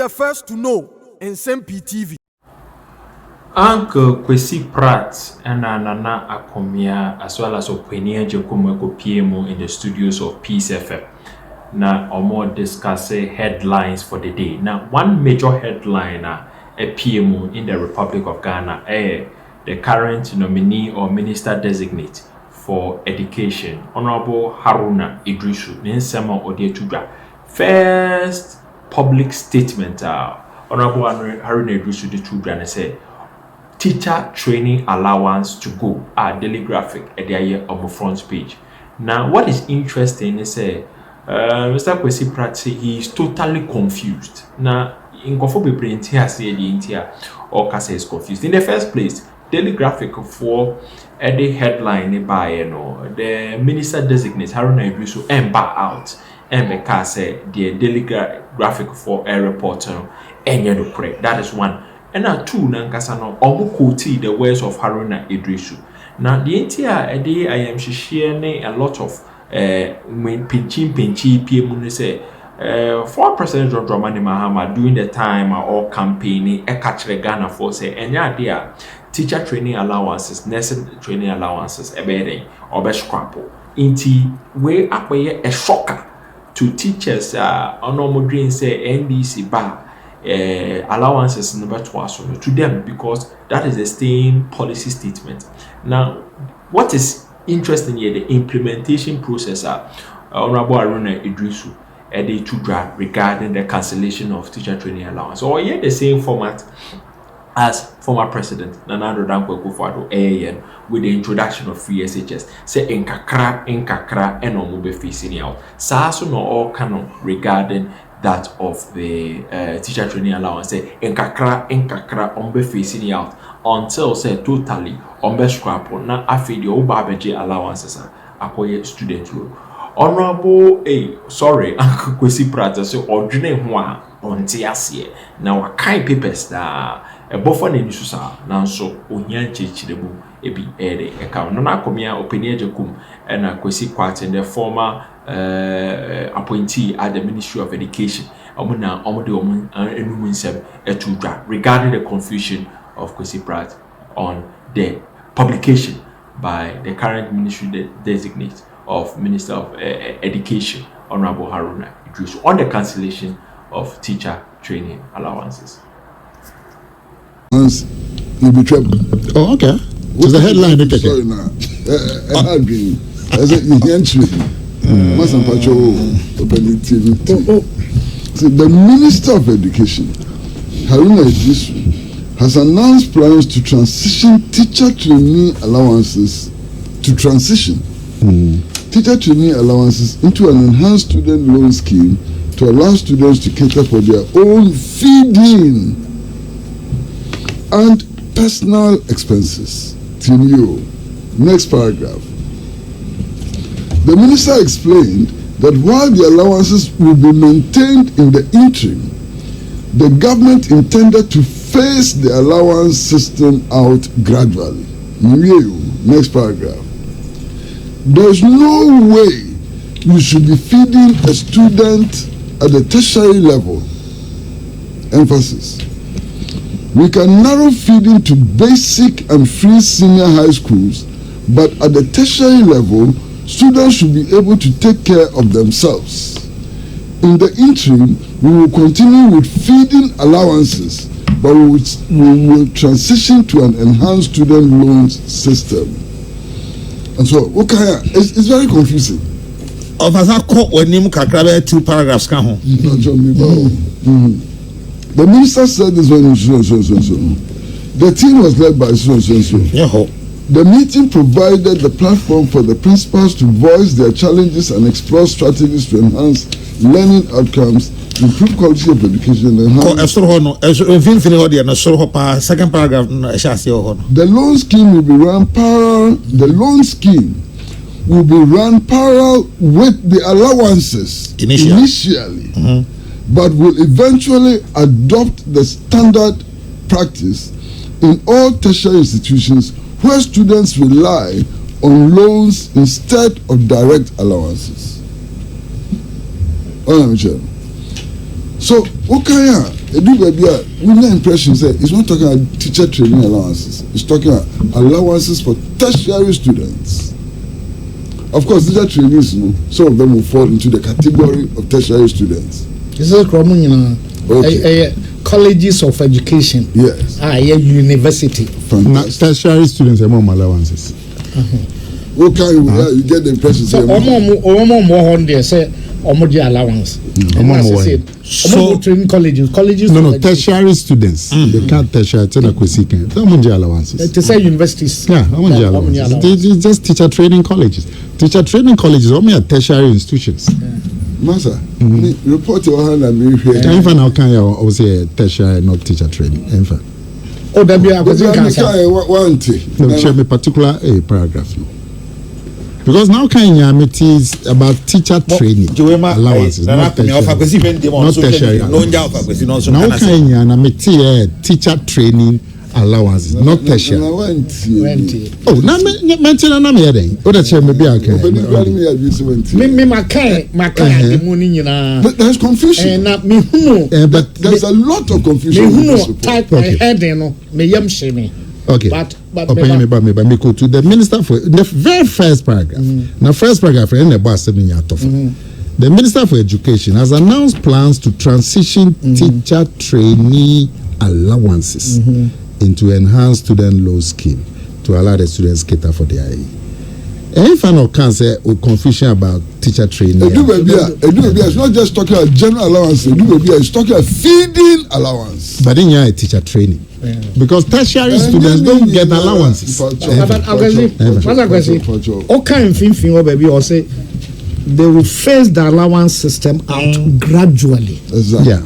the first to know Nsem-Pii TV. Uncle Kwesi Pratt and Nana Akomea I, as well as Okwesi PMO in the studios of Peace FM. Now, or more discuss headlines for the day. Now, one major headline a PMO in the Republic of Ghana, the current nominee or minister designate for education, Honorable Haruna Nsem-Pii. First public statement, Honorable Haruna Nsem-Pii said, teacher training allowance to go daily graphic at the year on the front page. Now, what is interesting is Mr. Kwesi Pratt say he is totally confused. Now, in Kofobe print here say the entire or Kasa is confused. In the first place, daily graphic for the headline by the minister designate Haruna Nsem-Pii and back out and because say the daily graphic for a reporter and that is one. And now two nankasa no omo quote the words of Haruna Nsem-Pii. Now the entire day I am sharing a lot of when pinchi PMU say 4% of Dramani Mahama during the time or campaigning a catch Ghana for say any idea teacher training allowances, nursing training allowances ebere or be scrapo. Inti way up a shocker to teachers on normal dream say NDC bar allowances number 2 to them because that is the same policy statement. Now, what is interesting here, the implementation process Honorable Haruna Nsem-Pii a day to draft regarding the cancellation of teacher training allowance, or yet the same format as former president Nana Akufo-Addo AN with the introduction of free SHS. Say enkakra and no be facing out. So no all canon regarding that of the teacher training allowance. Say enkakra on be facing out until say totally on be scrap na afi the obabeje allowances akoye student loan. Honorable Uncle Kwesi Pratt say ordinary ho a onte ase na wakai papers da a buffer in Susa now so onyan chichirebu ebi ere account no Akomea Opinion Jekum and Kwesi Pratt and the former appointee at the Ministry of Education regarding the confusion of Kwesi Pratt on the publication by the current ministry designate of Minister of Education, Honorable Haruna Nsem-Pii, on the cancellation of teacher training allowances. You'll be trouble. Oh, okay. What's the headline? Sorry, now. I had been. As a entry. So the Minister of Education, Haruna Nsem-Pii, has announced plans to transition teacher training allowances teacher training allowances into an enhanced student loan scheme to allow students to cater for their own feeding and personal expenses. Next paragraph. The minister explained that while the allowances will be maintained in the interim, the government intended to phase the allowance system out gradually. Next paragraph. There's no way you should be feeding a student at the tertiary level. Emphasis. We can narrow feeding to basic and free senior high schools, but at the tertiary level, students should be able to take care of themselves. In the interim, we will continue with feeding allowances, but we will transition to an enhanced student loans system. And so, okay, it's very confusing. Of as I quote when you can 2 paragraphs. The minister said this when the team was led by The meeting provided the platform for the principals to voice their challenges and explore strategies to enhance learning outcomes, improve quality of education, and enhance. Second paragraph. The loan scheme will be run parallel. The loan scheme will be run parallel with the allowances initially, but will eventually adopt the standard practice in all tertiary institutions where students rely on loans instead of direct allowances. So, okay, We get impression say it's not talking about teacher training allowances. It's talking about allowances for tertiary students. Of course, teacher trainees, some of them will fall into the category of tertiary students. This is colleges of education. Yes. University. Tertiary students have more allowances. Okay, you get the impression. So, say allowance. So training colleges. No, tertiary students. They can't tertiary. It's not Kwesi allowances. To say universities. Yeah, allowances. They just teacher training colleges. Teacher training colleges only are tertiary institutions. Master, report your hand and be here. Even now, can you also tertiary, not teacher training? Oh, that be a one. Show me particular paragraph. Because now can you is about teacher training allowances, not tertiary. Now can you teacher training allowances, not tertiary. Oh, now me here. What that share maybe okay. Me but there's confusion. But there's a lot of confusion. Okay. But me go to the minister for the very first paragraph. Now, first paragraph in the bus the Minister for Education has announced plans to transition teacher trainee allowances into enhanced student loan scheme to allow the students cater for their IE. If I not can say confusion about teacher training. It's not just talking about general allowance. It's talking about feeding allowance. But then you are teacher training. Because tertiary students don't get allowances. They will phase the allowance system out gradually. Exactly. Yeah.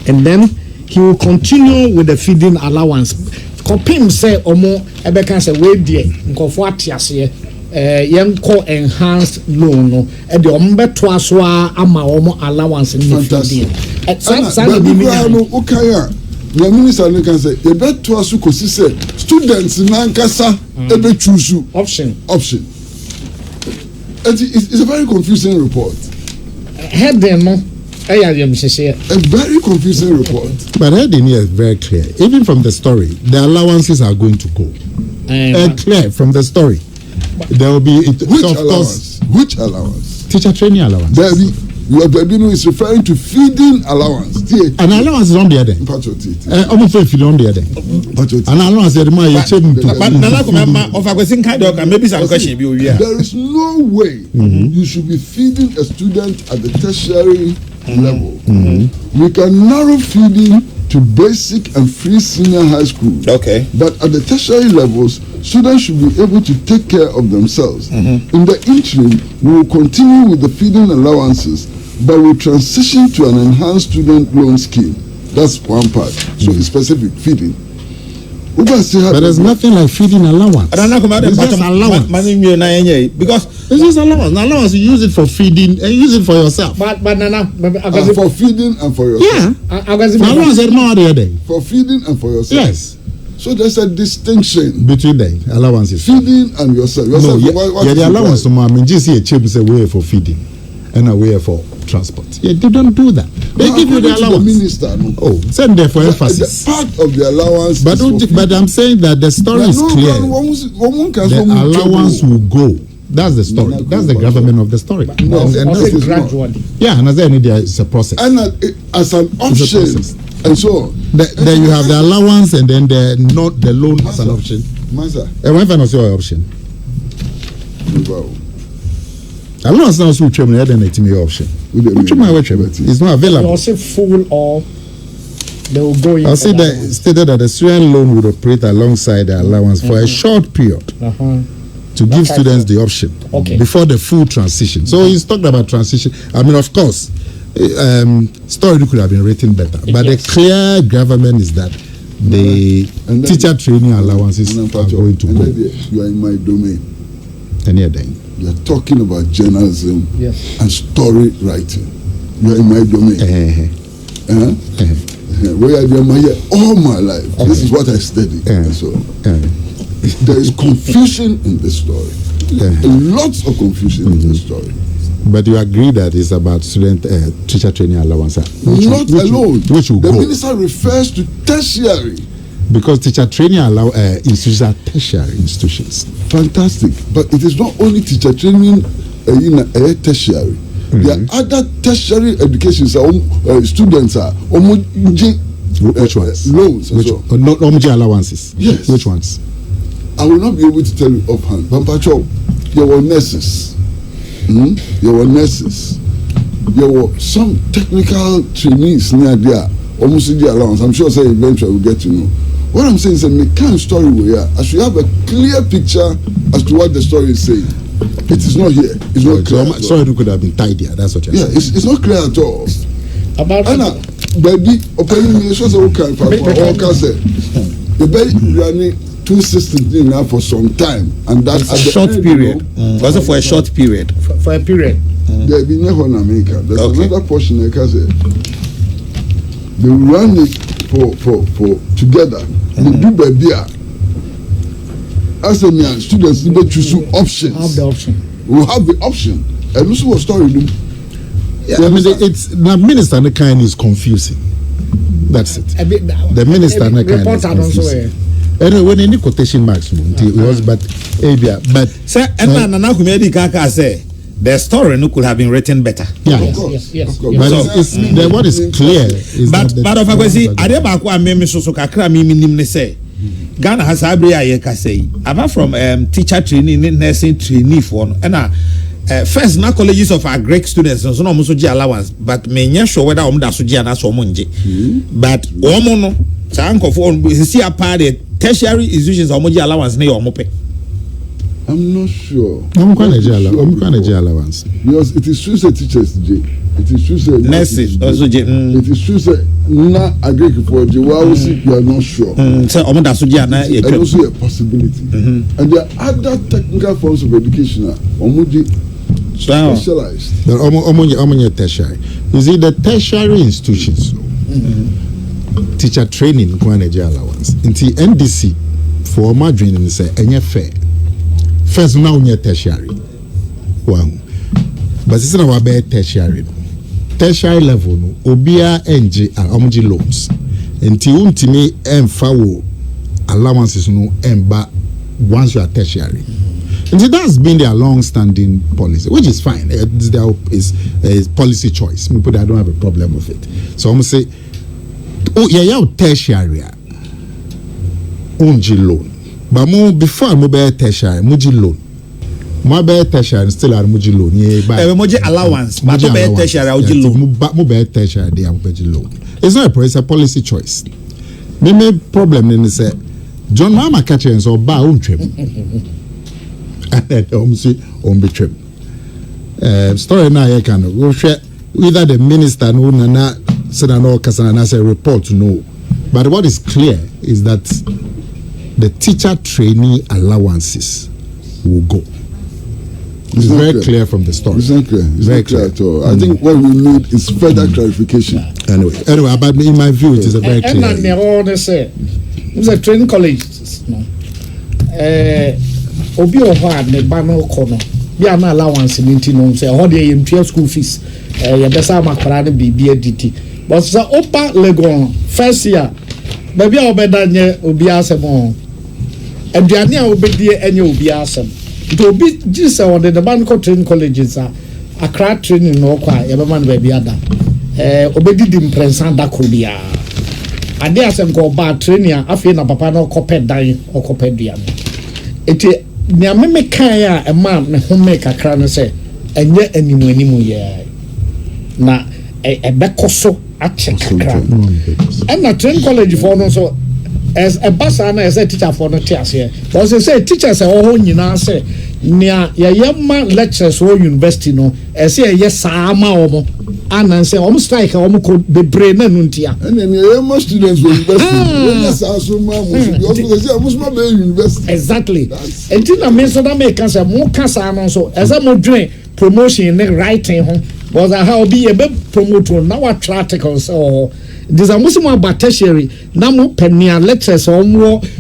And then he will continue with the feeding allowance. Kopim say omo ebe kan say we die nkofo atiase yenko enhanced loan no e de ombeto aso ama omo allowance ni feeding. The minister can say you better aso kosi say students nankasa ebe choose option. It's a very confusing report. Heading no a very confusing report. But heading here is very clear. Even from the story, the allowances are going to go. Clear from the story. There will be which allowance? Which allowance? Teacher training allowance. Your baby is referring to feeding allowance. An allowance is on the other. Almost if you don't the other. An allowance is there is no way you should be feeding a student at the tertiary level. We can narrow feeding to basic and free senior high school. Okay. But at the tertiary levels, students should be able to take care of themselves. In the interim, we will continue with the feeding allowances, but we transition to an enhanced student loan scheme. That's one part. So it's specific feeding. But there's nothing like feeding allowance. It's just allowance. Because it's just allowance. Allowance, you use it for feeding and use it for yourself. But for feeding and for yourself. Yeah. For feeding and for yourself. Yes. So there's a distinction between the allowances. Feeding and yourself. No, the allowance. I mean, just see a chip is a way for feeding and a way for transport. Yeah, they don't do that. They give you the allowance. The minister, no? Oh, send there for emphasis. The part of the allowance. But I'm saying that the story is clear. The allowance will go. That's the story. That's the gravamen of the story. And that's gradually. Yeah, and as I need it's a process. And as an option, and so on. Then you have the allowance, and then the loan as an option. Master. And when is your option? Allowance now switch from the other option. It's not available. You say full or they will go in. I'll say that stated that the student loan would operate alongside the allowance for a short period to give students the option before the full transition. So he's talked about transition. I mean, of course, story could have been written better, but the clear government is that the teacher training allowances are going to go. You are in my domain. And then you are talking about journalism and story writing. You are in my domain. Where I am here all my life. This is what I study. So there is confusion in this story. Lots of confusion in this story. But you agree that it's about student teacher training allowance? Not alone. Which will the go? minister refers to tertiary. Because teacher training institutions are tertiary institutions. Fantastic. But it is not only teacher training tertiary. There are other tertiary education students are which ones? Loans. Not allowances. Yes. Which ones? I will not be able to tell you offhand. Pampacho, there were nurses. There were nurses. There were some technical trainees near there. Almost the allowance. I'm sure say eventually we'll get to know. What I'm saying is that the kind of story we are, I should have a clear picture as to what the story is saying. It is not here. It's not clear. Sorry, it could have been tidier. That's what you're saying. Yeah, it's not clear at all. About Anna, baby, opinion is just okay. The baby running 2 systems in now for some time, and that's a short period. Also for a short period. For a period. There be never in America. There's another portion like I said. They run it for together. They do baby. As a man, students need to choose options. Have the option. We have the option. And this was story. Yeah, I mean, it's the minister and the kind is confusing. That's it. The minister and the kind is confusing. Anyway, when any quotation marks, it was but sir, and Akomea I Kaka say the story could have been written better. Yeah, yes. But the what is clear is but of Kwesi, Adeba kwa meme so kakra mimi nimne say Ghana has abri ayeka say apart from teacher training, nursing trainee for no and first na colleges of our Greek students so no so allowance but me sure whether da so na so monje but omo no sanko for see a part the tertiary institutions allowance na your mope. I'm not sure. I'm going to allowance. Because it is true say teachers J. It is true say nurses also J. It is true say na agree for J. Why you are not sure. So omo so J na and also a possibility. And there are other technical forms of education specialized. The omo tertiary. You see the tertiary institutions. Teacher training going to allowance. Until NDC for my training say any fair. First now near tertiary. Wow. But it's not about tertiary. Tertiary level no obia NG and loans. Until untimi emfawo allowances no emba once you are tertiary. And that's been their long-standing policy, which is fine. It's their is policy choice. I don't have a problem with it. So I'm gonna say, oh yeah, tertiary, unji loan. But before I move tertiary, muji loan. My tertiary still are muji loan. Yeah, muji allowance. But tertiary, muji loan. Move tertiary, they are muji loan. It's not a problem. It's a policy choice. Me problem in say John Mama catcher and so ba trim. And then say be trim. Story now I can go share either the minister no na said no kasana say report to know. But what is clear is that the teacher trainee allowances will go. It's very clear from the story. It's not clear. It's very clear at all. I think what we need is further clarification. Anyway, but in my view, it is a very clear. And all say, it's a training college. No, obi ohwa ne ba no kono. Bi an allowance ni ntino say ho dey yem school fees. Ya besa makara ne bibia diti. But say opa legon first year. Baby obeda nye obi asem. Aduane a obedie enye obi asem. To obi gisa on the bank training colleges Accra training no kwa ya be man baby ada. Obedi di imprensa da krobia. Ade asem ko ba training afi na papa no kopɛ dan okopɛ dua no. Eti nia me kan a ma me home kakra no se enye animu ye. Na ebekoso ache kakra. And na training college for no so as a basa na as a teacher for no tears here. But they say teachers are all nyina say nia ya yema lecturers for university no as say yes sama omo and say omo strike omo ko bebre na nuntia. And then yema students for university. Yes asuma also say omo be university. Exactly. Entina me so that make can say mo kasa no so as a mo dwen promotion ne writing ho was how be a promote now articles or this a muslim about tertiary na mo penia lectures or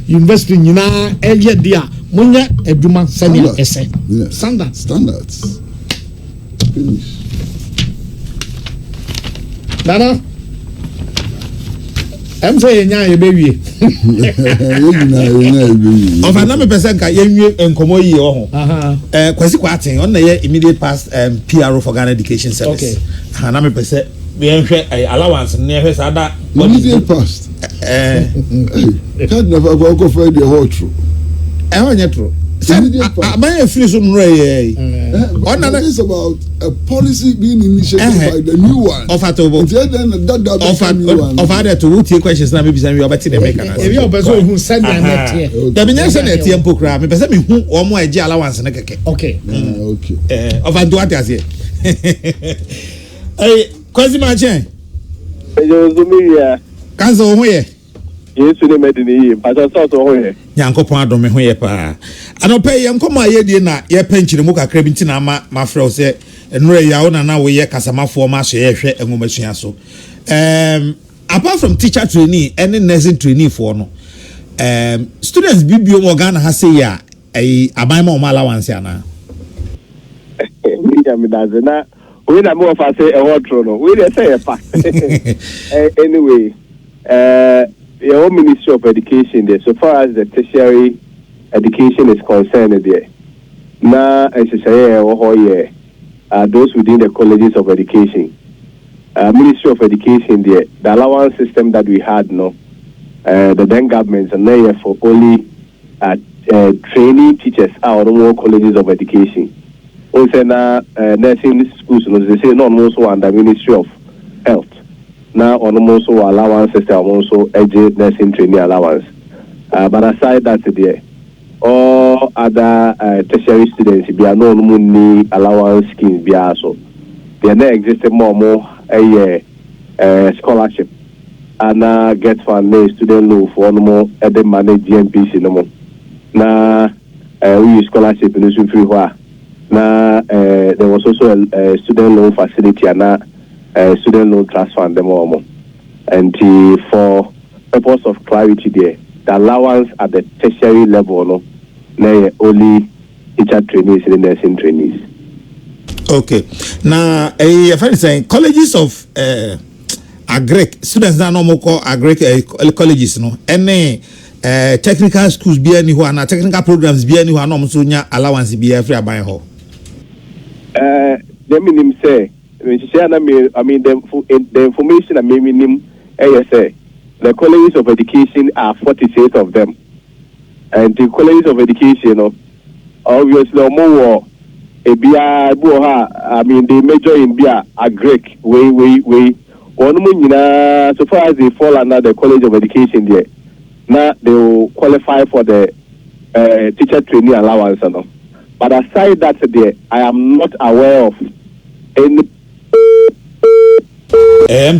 university nyina eye dia munya eduma senior ese standards Finish. Nana. I'm saying, yeah, baby. Of another person, you and Komoyi or Kwesi Pratt on the immediate past PRO for Ghana Education Service. Okay. Another person, we have allowance near his other immediate past. That never go for the whole truth. True. I finish on Ray. It's about a policy being initiated by the new one. Of other to root your questions now, maybe you are better than make an if you're a person who sent their net here, the Minister at Tempo Cram, because me who or more allowance and okay. Okay. Of what as here. Hey, Kwesi Pratt. Cancel where? Yes, we made in the year, but I thought, oh, Yanko Pado me here, pa. I don't pay Yanko my idea, ye pension muka crabitina, my friend said, and Ray Yaona now we ye Casama for my share and Mumasiaso. Apart from teacher trainee, any nursing trainee for no. Students Bibio Morgan has say ya, a buy more allowance. We are more of a say a hot trono. We say a fact. Anyway, your own Ministry of Education there, so far as the tertiary education is concerned there. Now, as I say, those within the colleges of education. Ministry of Education there, the allowance system that we had, the then governments and there for only trainee teachers out of all colleges of education. Also now nursing schools, they say not also under Ministry of Health. Now on also allowance system also edge nursing trainee allowance. But aside that there, all other tertiary students be are no money allowance schemes be also. They now exist more a scholarship and get fund student loan for no more at the manage GMPC no more. Now we use scholarship in the free where. Now there was also a student loan facility and student loan trust fund them all. And for purpose of clarity there, the allowance at the tertiary level only teacher trainees and nursing trainees. Okay. Now a friend saying colleges of agric students now no more call agric colleges no any technical schools be anywhere na technical programs be anywhere no so nya allowance be every aban ho. Let me say, I mean the information I mean say the colleges of education are 46 of them, and the colleges of education, obviously more I mean they major in Bia agric way so far as they fall under the college of education there, now they will qualify for the teacher trainee allowance. But aside that there, I am not aware of any.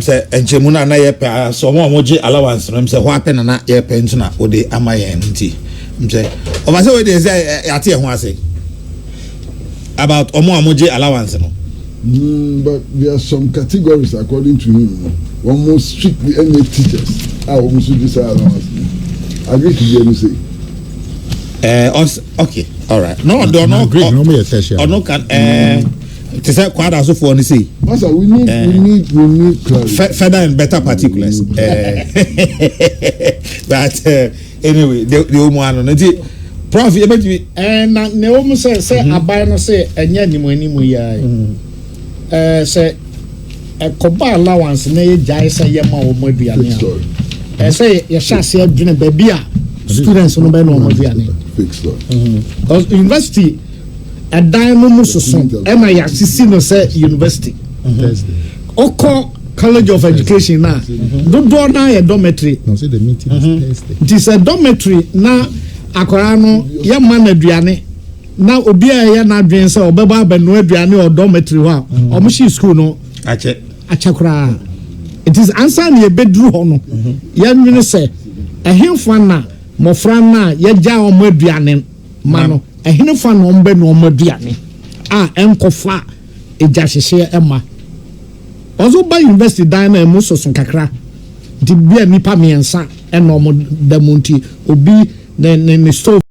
Say Enchemuna na yepe so mo moji allowance no say what happen na yepe ntuna ode amaye nti say over say we dey say ate ho ase about omo amoji allowance no. But there are some categories according to him almost strictly any teachers almost this allowance. I agree to you say okay, all right. No, do not agree. No, me or no can to say quite as for any say. Master, we need further and better particulars. But anyway, the woman no prof e be na ne o mu say abai no say enya animu ya say koba allowance na ye jai say ye ma o maduane say ye sha say adwene ba bia students no be no maduane fixed because university a diamond so am I assisting no say university oko college of education na do na ye dormitory no say the meeting is Thursday. It is a dormitory na akwara no ye man aduane na obi a ye na adwen say obeba abanu aduane o dormitory ho a omushi school no achakura. It is answer na ye bedru ho no ye nwene say ehemfa na mofra na ye ja omo aduane ma no ehemfa na ombe no omo aduane enkofa eja hyehe ema ozo ba university dan na emuso son kakra di bia nipa miensa eno mo damunti obi ne store